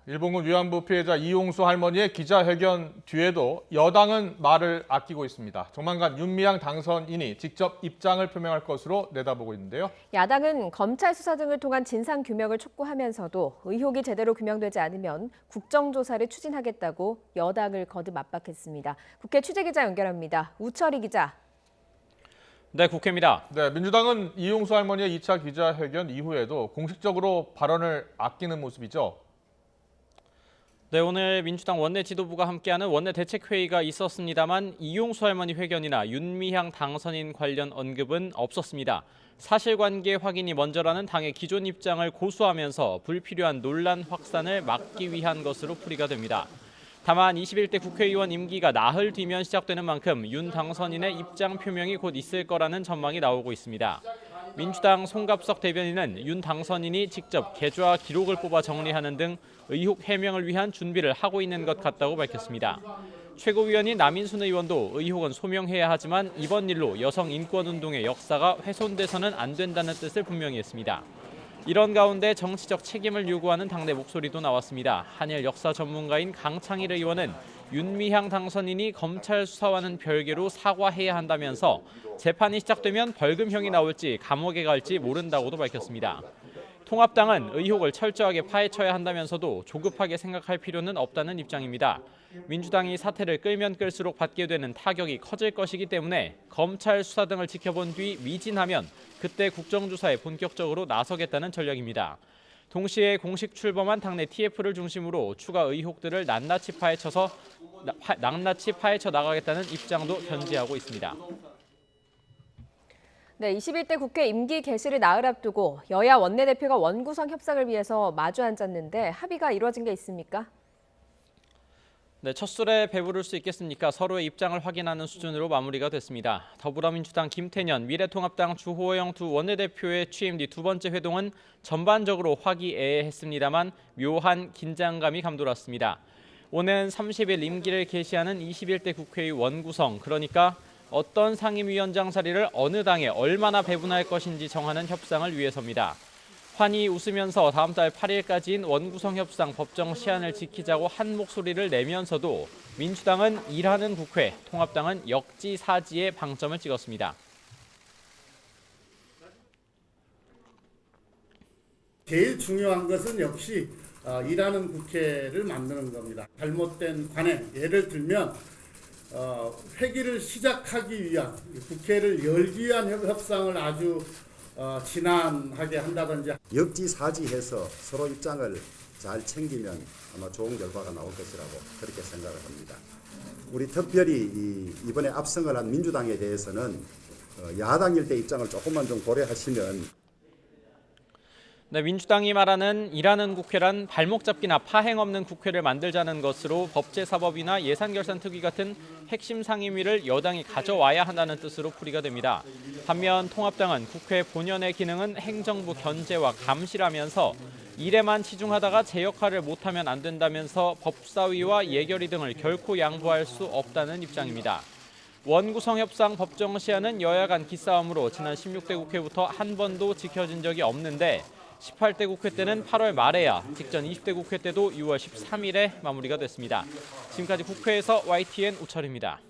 일본군 위안부 피해자 이용수 할머니의 기자회견 뒤에도 여당은 말을 아끼고 있습니다. 조만간 윤미향 당선인이 직접 입장을 표명할 것으로 내다보고 있는데요. 야당은 검찰 수사 등을 통한 진상규명을 촉구하면서도 의혹이 제대로 규명되지 않으면 국정조사를 추진하겠다고 여당을 거듭 압박했습니다. 국회 취재기자 연결합니다. 우철희 기자. 네, 국회입니다. 네, 민주당은 이용수 할머니의 2차 기자회견 이후에도 공식적으로 발언을 아끼는 모습이죠. 네, 오늘 민주당 원내 지도부가 함께하는 원내 대책회의가 있었습니다만 이용수 할머니 회견이나 윤미향 당선인 관련 언급은 없었습니다. 사실관계 확인이 먼저라는 당의 기존 입장을 고수하면서 불필요한 논란 확산을 막기 위한 것으로 풀이가 됩니다. 다만 21대 국회의원 임기가 나흘 뒤면 시작되는 만큼 윤 당선인의 입장 표명이 곧 있을 거라는 전망이 나오고 있습니다. 민주당 송갑석 대변인은 윤 당선인이 직접 계좌 기록을 뽑아 정리하는 등 의혹 해명을 위한 준비를 하고 있는 것 같다고 밝혔습니다. 최고위원인 남인순 의원도 의혹은 소명해야 하지만 이번 일로 여성 인권운동의 역사가 훼손돼서는 안 된다는 뜻을 분명히 했습니다. 이런 가운데 정치적 책임을 요구하는 당내 목소리도 나왔습니다. 한일 역사 전문가인 강창일 의원은 윤미향 당선인이 검찰 수사와는 별개로 사과해야 한다면서 재판이 시작되면 벌금형이 나올지 감옥에 갈지 모른다고도 밝혔습니다. 통합당은 의혹을 철저하게 파헤쳐야 한다면서도 조급하게 생각할 필요는 없다는 입장입니다. 민주당이 사태를 끌면 끌수록 받게 되는 타격이 커질 것이기 때문에 검찰 수사 등을 지켜본 뒤 미진하면 그때 국정조사에 본격적으로 나서겠다는 전략입니다. 동시에 공식 출범한 당내 TF를 중심으로 추가 의혹들을 낱낱이 파헤쳐 나가겠다는 입장도 견지하고 있습니다. 네, 21대 국회 임기 개시를 나흘 앞두고 여야 원내대표가 원구성 협상을 위해서 마주 앉았는데 합의가 이루어진 게 있습니까? 네, 첫 술에 배부를 수 있겠습니까? 서로의 입장을 확인하는 수준으로 마무리가 됐습니다. 더불어민주당 김태년, 미래통합당 주호영 두 원내대표의 취임 뒤 두 번째 회동은 전반적으로 화기애애했습니다만 묘한 긴장감이 감돌았습니다. 오는 30일 임기를 개시하는 21대 국회의 원구성, 그러니까 어떤 상임위원장 자리를 어느 당에 얼마나 배분할 것인지 정하는 협상을 위해서입니다. 환히 웃으면서 다음 달 8일까지인 원구성 협상 법정 시한을 지키자고 한 목소리를 내면서도 민주당은 일하는 국회, 통합당은 역지사지에 방점을 찍었습니다. 제일 중요한 것은 역시 일하는 국회를 만드는 겁니다. 잘못된 관행, 예를 들면 회기를 시작하기 위한, 국회를 열기 위한 협상을 아주 지난하게 한다든지 역지사지해서 서로 입장을 잘 챙기면 아마 좋은 결과가 나올 것이라고 그렇게 생각을 합니다. 우리 특별히 이번에 압승을 한 민주당에 대해서는 야당일 때 입장을 조금만 좀 고려하시면. 네, 민주당이 말하는 일하는 국회란 발목 잡기나 파행 없는 국회를 만들자는 것으로 법제사법이나 예산결산특위 같은 핵심 상임위를 여당이 가져와야 한다는 뜻으로 풀이가 됩니다. 반면 통합당은 국회 본연의 기능은 행정부 견제와 감시라면서 일에만 치중하다가 제 역할을 못하면 안 된다면서 법사위와 예결위 등을 결코 양보할 수 없다는 입장입니다. 원구성 협상 법정 시한은 여야 간 기싸움으로 지난 16대 국회부터 한 번도 지켜진 적이 없는데 18대 국회 때는 8월 말에야, 직전 20대 국회 때도 6월 13일에 마무리가 됐습니다. 지금까지 국회에서 YTN 우철입니다.